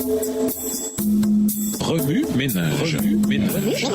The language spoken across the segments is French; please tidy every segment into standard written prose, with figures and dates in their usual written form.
Remue ménage. Remue ménage.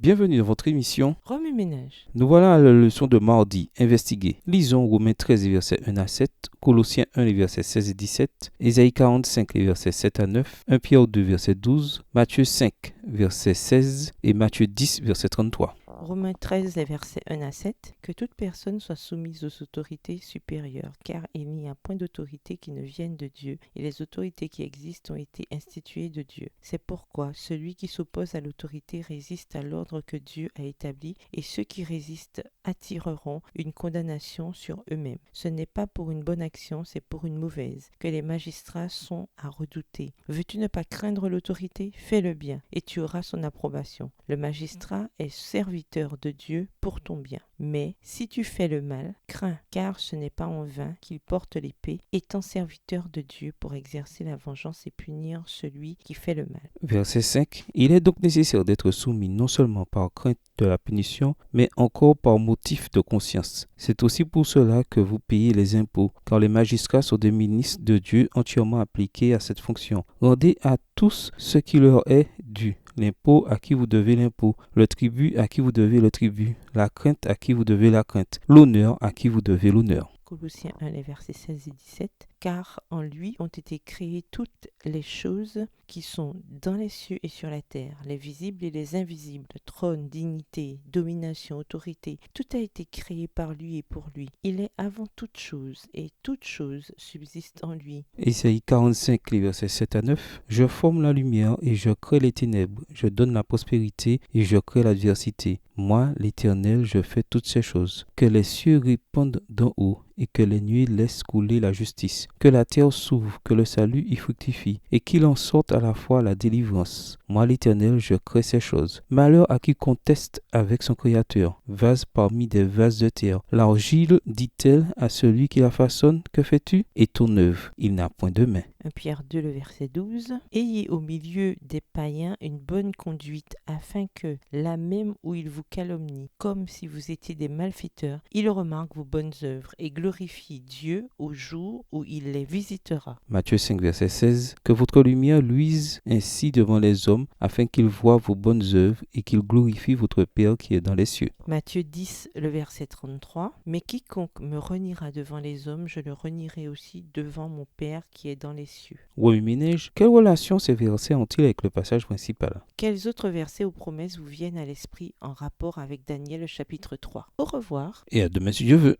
Bienvenue dans votre émission. Remue ménage. Nous voilà à la leçon de mardi. Investiguer. Lisons Romains 13, les versets 1 à 7, Colossiens 1, les versets 16 et 17, Ésaïe 45, les versets 7 à 9, 1 Pierre 2, verset 12, Matthieu 5, verset 16 et Matthieu 10, verset 33. Romains 13, les versets 1 à 7. Que toute personne soit soumise aux autorités supérieures, car il n'y a point d'autorité qui ne vienne de Dieu, et les autorités qui existent ont été instituées de Dieu. C'est pourquoi celui qui s'oppose à l'autorité résiste à l'ordre que Dieu a établi, et ceux qui résistent attireront une condamnation sur eux-mêmes. Ce n'est pas pour une bonne action, c'est pour une mauvaise, que les magistrats sont à redouter. Veux-tu ne pas craindre l'autorité? Fais le bien, et tu auras son approbation. Le magistrat est serviteur de Dieu pour ton bien. Mais si tu fais le mal, crains, car ce n'est pas en vain qu'il porte l'épée, étant serviteur de Dieu pour exercer la vengeance et punir celui qui fait le mal. Verset 5. Il est donc nécessaire d'être soumis non seulement par crainte de la punition, mais encore par motif de conscience. C'est aussi pour cela que vous payez les impôts, car les magistrats sont des ministres de Dieu entièrement appliqués à cette fonction. Rendez à tous ce qui leur est dû. L'impôt à qui vous devez l'impôt, le tribut à qui vous devez le tribut, la crainte à qui vous devez la crainte, l'honneur à qui vous devez l'honneur. Colossiens 1, les versets 16 et 17. Car en lui ont été créées toutes les choses qui sont dans les cieux et sur la terre, les visibles et les invisibles, trône, dignité, domination, autorité. Tout a été créé par lui et pour lui. Il est avant toute chose et toute chose subsiste en lui. Ésaïe 45, les versets 7 à 9. Je forme la lumière et je crée les ténèbres. Je donne la prospérité et je crée l'adversité. Moi, l'Éternel, je fais toutes ces choses. Que les cieux répandent d'en haut et que les nuées laissent couler la justice. Que la terre s'ouvre, que le salut y fructifie, et qu'il en sorte à la fois la délivrance. Moi, l'Éternel, je crée ces choses. Malheur à qui conteste avec son Créateur, vase parmi des vases de terre. L'argile dit-elle à celui qui la façonne, que fais-tu? Et ton œuvre, il n'a point de main. 1 Pierre 2, le verset 12. Ayez au milieu des païens une bonne conduite, afin que, là même où ils vous calomnient, comme si vous étiez des malfaiteurs, ils remarquent vos bonnes œuvres et glorifient Dieu au jour où il les visitera. Matthieu 5, verset 16. Que votre lumière luise ainsi devant les hommes, afin qu'ils voient vos bonnes œuvres et qu'ils glorifient votre Père qui est dans les cieux. Matthieu 10, le verset 33. Mais quiconque me reniera devant les hommes, je le renierai aussi devant mon Père qui est dans les cieux. Remue ménage, quelle relation ces versets ont-ils avec le passage principal? Quels autres versets ou promesses vous viennent à l'esprit en rapport avec Daniel chapitre 3? Au revoir. Et à demain si Dieu veut.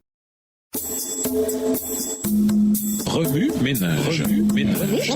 Remue ménage. Remue ménage.